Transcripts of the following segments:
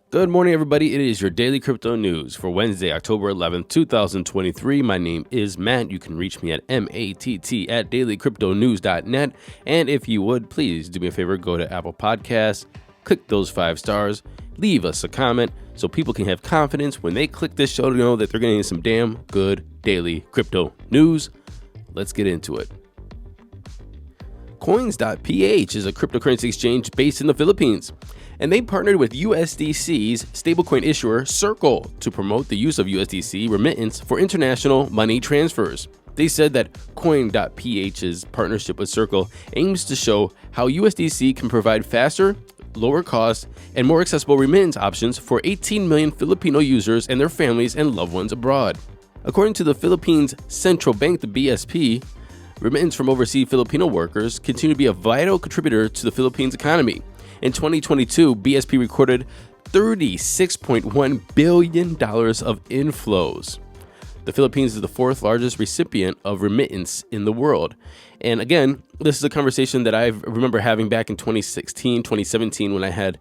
Good morning, everybody. It is your daily crypto news for Wednesday, October 11th, 2023. My name is Matt. You can reach me at matt@dailycryptonews.net. And if you would, please do me a favor, go to Apple Podcasts, click those 5 stars, leave us a comment so people can have confidence when they click this show to know that they're getting some damn good daily crypto news. Let's get into it. Coins.ph is a cryptocurrency exchange based in the Philippines, and they partnered with USDC's stablecoin issuer Circle to promote the use of USDC remittance for international money transfers. They said that Coin.ph's partnership with Circle aims to show how USDC can provide faster, lower cost, and more accessible remittance options for 18 million Filipino users and their families and loved ones abroad. According to the Philippines Central Bank, the BSP, remittance from overseas Filipino workers continue to be a vital contributor to the Philippines economy. In 2022, BSP recorded $36.1 billion of inflows. The Philippines is the 4th largest recipient of remittance in the world. And again, this is a conversation that I remember having back in 2016, 2017 when I had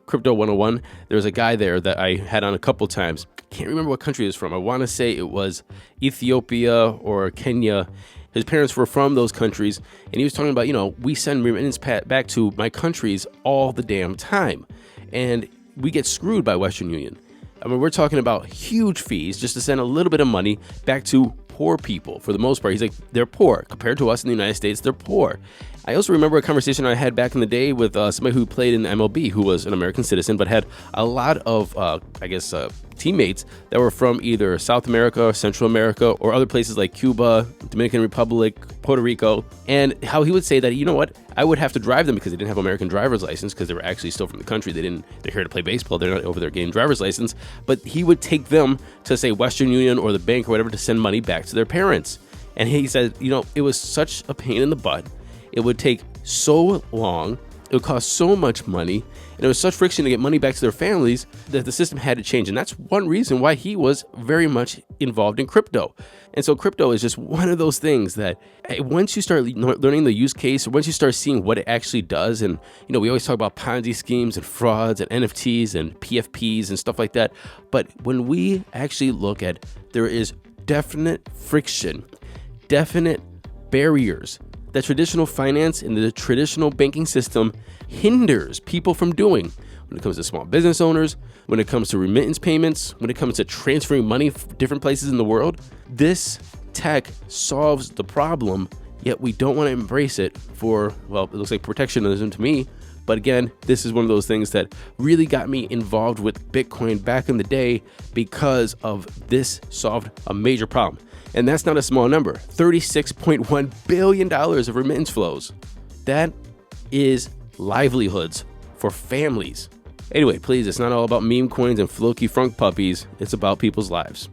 Crypto 101. There was a guy there that I had on a couple times. Can't remember what country he was from. I want to say it was Ethiopia or Kenya. His parents were from those countries, and he was talking about, we send remittance back to my countries all the damn time, and we get screwed by Western Union. I mean, we're talking about huge fees just to send a little bit of money back to poor people. For the most part, he's like, they're poor. Compared to us in the United States, they're poor. I also remember a conversation I had back in the day with somebody who played in the MLB, who was an American citizen, but had a lot of, teammates that were from either South America, Central America, or other places like Cuba, Dominican Republic, Puerto Rico, and how he would say that, I would have to drive them because they didn't have American driver's license because they were actually still from the country. They're here to play baseball. They're not over there getting driver's license, but he would take them to, say, Western Union or the bank or whatever to send money back to their parents. And he said, it was such a pain in the butt. It would take so long. It would cost so much money, and it was such friction to get money back to their families that the system had to change. And that's one reason why he was very much involved in crypto. And so crypto is just one of those things that once you start learning the use case, or once you start seeing what it actually does, and we always talk about Ponzi schemes and frauds and NFTs and PFPs and stuff like that. But when we actually look at, there is definite friction, definite barriers that traditional finance and the traditional banking system hinders people from doing when it comes to small business owners, when it comes to remittance payments, when it comes to transferring money from different places in the world. This tech solves the problem, yet we don't want to embrace it for, it looks like protectionism to me. But again, this is one of those things that really got me involved with Bitcoin back in the day because of this solved a major problem. And that's not a small number, $36.1 billion of remittance flows. That is livelihoods for families. Anyway, please, it's not all about meme coins and Floki Frunk puppies. It's about people's lives.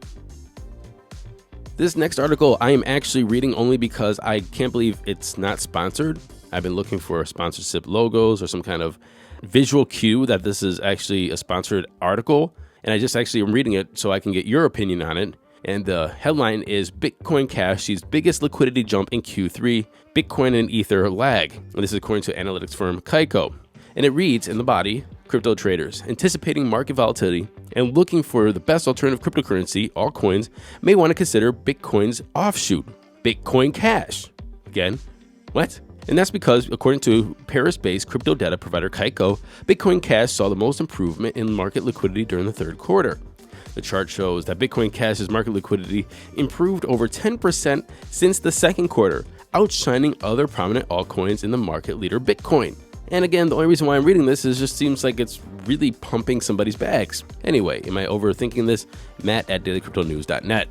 This next article I am actually reading only because I can't believe it's not sponsored. I've been looking for sponsorship logos or some kind of visual cue that this is actually a sponsored article. And I just actually am reading it so I can get your opinion on it. And the headline is Bitcoin Cash sees biggest liquidity jump in Q3, Bitcoin and Ether lag. And this is according to analytics firm Kaiko. And it reads in the body, crypto traders anticipating market volatility and looking for the best alternative cryptocurrency, altcoins, may want to consider Bitcoin's offshoot, Bitcoin Cash. Again, what? And that's because, according to Paris-based crypto data provider Kaiko, Bitcoin Cash saw the most improvement in market liquidity during the third quarter. The chart shows that Bitcoin Cash's market liquidity improved over 10% since the second quarter, outshining other prominent altcoins in the market leader Bitcoin. And again, the only reason why I'm reading this is just seems like it's really pumping somebody's bags. Anyway, am I overthinking this? Matt@dailycryptonews.net.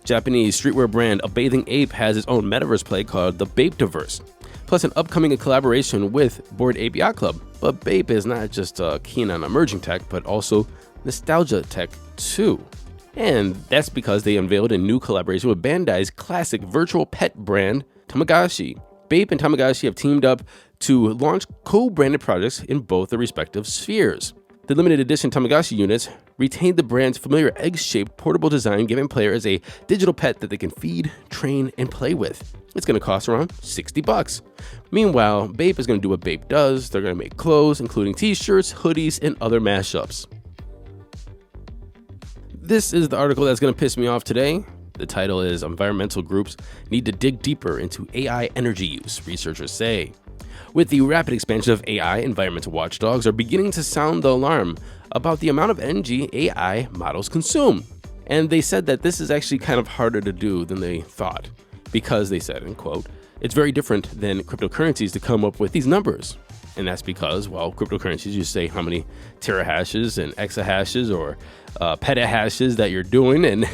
Japanese streetwear brand A Bathing Ape has its own metaverse play called the Bape-diverse, plus an upcoming collaboration with Bored Ape Yacht Club. But Bape is not just keen on emerging tech, but also nostalgia tech too. And that's because they unveiled a new collaboration with Bandai's classic virtual pet brand, Tamagotchi. Bape and Tamagotchi have teamed up to launch co-branded projects in both their respective spheres. The limited edition Tamagotchi units retain the brand's familiar egg-shaped portable design, giving players a digital pet that they can feed, train, and play with. It's going to cost around $60. Meanwhile, Bape is going to do what Bape does. They're going to make clothes, including t-shirts, hoodies, and other mashups. This is the article that's going to piss me off today. The title is Environmental Groups Need to Dig Deeper into AI Energy Use, researchers say. With the rapid expansion of AI, environmental watchdogs are beginning to sound the alarm about the amount of energy AI models consume. And they said that this is actually kind of harder to do than they thought, because they said, and quote, it's very different than cryptocurrencies to come up with these numbers. And that's because, well, cryptocurrencies, you say how many terahashes and exahashes or petahashes that you're doing, and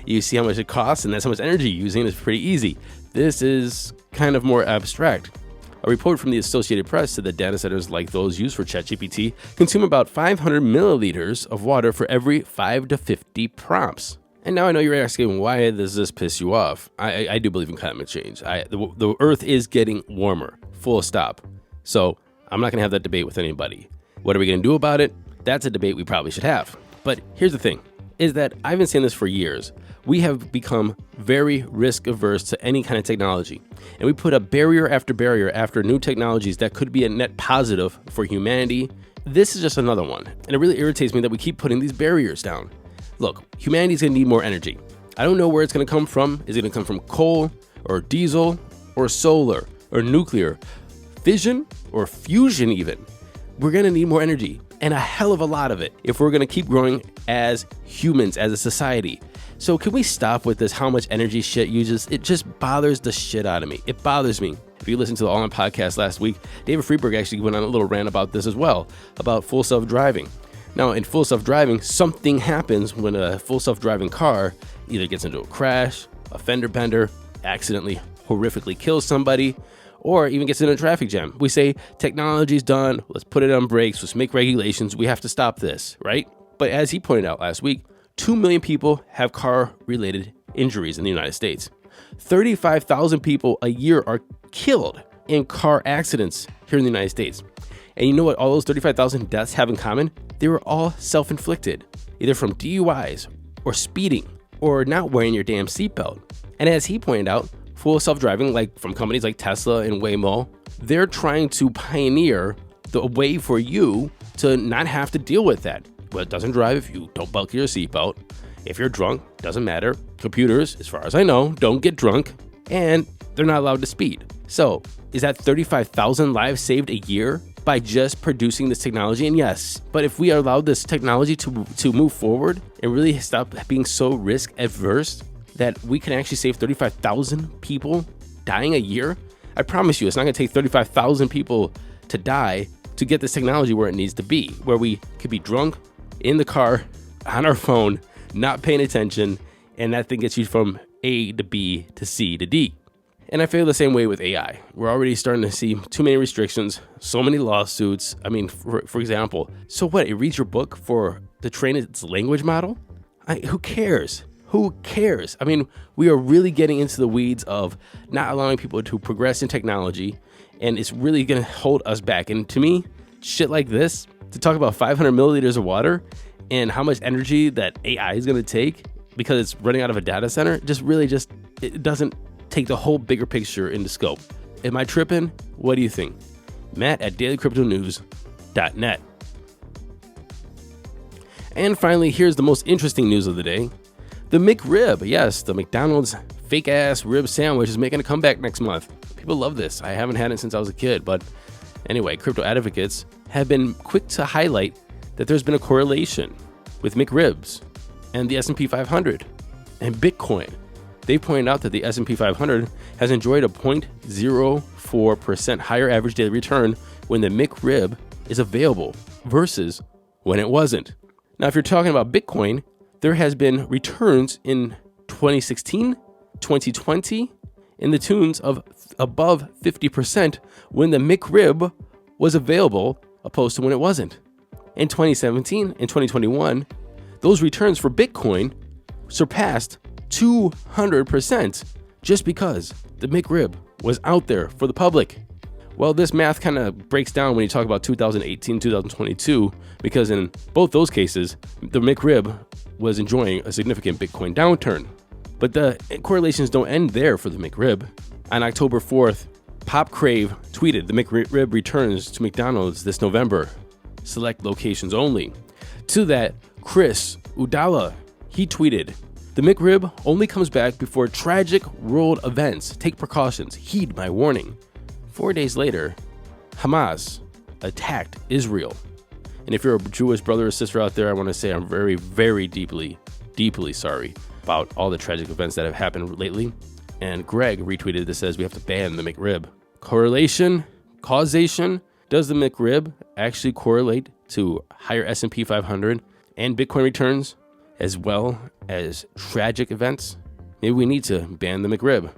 you see how much it costs, and that's how much energy you're using. It's pretty easy. This is kind of more abstract. A report from the Associated Press said that data centers like those used for ChatGPT consume about 500 milliliters of water for every 5 to 50 prompts. And now I know you're asking, why does this piss you off? I do believe in climate change. The Earth is getting warmer, full stop. So I'm not going to have that debate with anybody. What are we going to do about it? That's a debate we probably should have. But here's the thing, is that I've been saying this for years. We have become very risk averse to any kind of technology. And we put up barrier after new technologies that could be a net positive for humanity. This is just another one. And it really irritates me that we keep putting these barriers down. Look, humanity's gonna need more energy. I don't know where it's gonna come from. Is it gonna come from coal or diesel or solar or nuclear, fission or fusion even? We're gonna need more energy, and a hell of a lot of it if we're gonna keep growing as humans, as a society. So can we stop with this how much energy shit uses? It just bothers the shit out of me. It bothers me. If you listened to the All In podcast last week, David Friedberg actually went on a little rant about this as well, about full self-driving. Now, in full self-driving, something happens when a full self-driving car either gets into a crash, a fender bender, accidentally horrifically kills somebody, or even gets in a traffic jam. We say, technology's done, let's put it on brakes, let's make regulations, we have to stop this, right? But as he pointed out last week, 2 million people have car-related injuries in the United States. 35,000 people a year are killed in car accidents here in the United States. And you know what all those 35,000 deaths have in common? They were all self-inflicted, either from DUIs or speeding or not wearing your damn seatbelt. And as he pointed out, full self-driving, like from companies like Tesla and Waymo, they're trying to pioneer the way for you to not have to deal with that. Well, it doesn't drive if you don't buckle your seatbelt. If you're drunk, doesn't matter. Computers, as far as I know, don't get drunk, and they're not allowed to speed. So, is that 35,000 lives saved a year by just producing this technology? And yes, but if we allow this technology to move forward and really stop being so risk averse that we can actually save 35,000 people dying a year, I promise you, it's not going to take 35,000 people to die to get this technology where it needs to be, where we could be drunk, in the car, on our phone, not paying attention, and that thing gets you from A to B to C to D. And I feel the same way with AI. We're already starting to see too many restrictions, so many lawsuits. I mean, for example, so what? It reads your book to train its language model? Who cares? Who cares? I mean, we are really getting into the weeds of not allowing people to progress in technology, and it's really going to hold us back. And to me, shit like this, to talk about 500 milliliters of water and how much energy that AI is going to take because it's running out of a data center, it doesn't take the whole bigger picture into scope. Am I tripping? What do you think? Matt at dailycryptonews.net. And finally, here's the most interesting news of the day. The McRib, yes, the McDonald's fake-ass rib sandwich is making a comeback next month. People love this. I haven't had it since I was a kid, but anyway, crypto advocates have been quick to highlight that there's been a correlation with McRibs and the S&P 500 and Bitcoin. They pointed out that the S&P 500 has enjoyed a 0.04% higher average daily return when the McRib is available versus when it wasn't. Now, if you're talking about Bitcoin, there has been returns in 2016, 2020, in the tunes of above 50% when the McRib was available opposed to when it wasn't. In 2017 and 2021, those returns for Bitcoin surpassed 200% just because the McRib was out there for the public. Well, this math kind of breaks down when you talk about 2018, 2022, because in both those cases, the McRib was enjoying a significant Bitcoin downturn. But the correlations don't end there for the McRib. On October 4th, Pop Crave tweeted, "The McRib returns to McDonald's this November. Select locations only." To that, Chris Udala, he tweeted, "The McRib only comes back before tragic world events. Take precautions. Heed my warning." 4 days later, Hamas attacked Israel. And if you're a Jewish brother or sister out there, I want to say I'm very, very deeply sorry about all the tragic events that have happened lately. And Greg retweeted this, says we have to ban the McRib. Correlation, causation. Does the McRib actually correlate to higher S&P 500 and Bitcoin returns, as well as tragic events? Maybe we need to ban the McRib.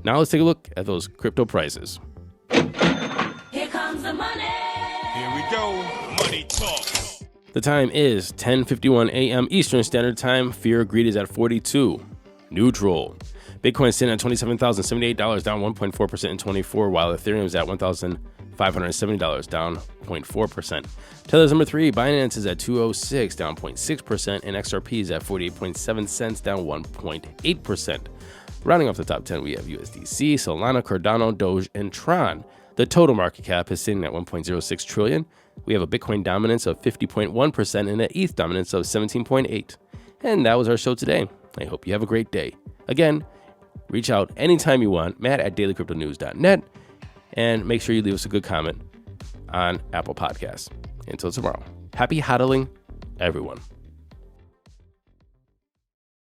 Now let's take a look at those crypto prices. Here comes the money. Here we go. Money talk. The time is 10:51 a.m. Eastern Standard Time. Fear of greed is at 42. Neutral. Bitcoin sitting at $27,078, down 1.4% in 24, while Ethereum is at $1,570, down 0.4%. Tether's number 3, Binance is at 206, down 0.6%, and XRP is at 48.7 cents, down 1.8%. Rounding off the top 10, we have USDC, Solana, Cardano, Doge, and Tron. The total market cap is sitting at 1.06 trillion. We have a Bitcoin dominance of 50.1% and an ETH dominance of 17.8%. And that was our show today. I hope you have a great day. Again, reach out anytime you want, matt@dailycryptonews.net, and make sure you leave us a good comment on Apple Podcasts. Until tomorrow, happy hodling, everyone.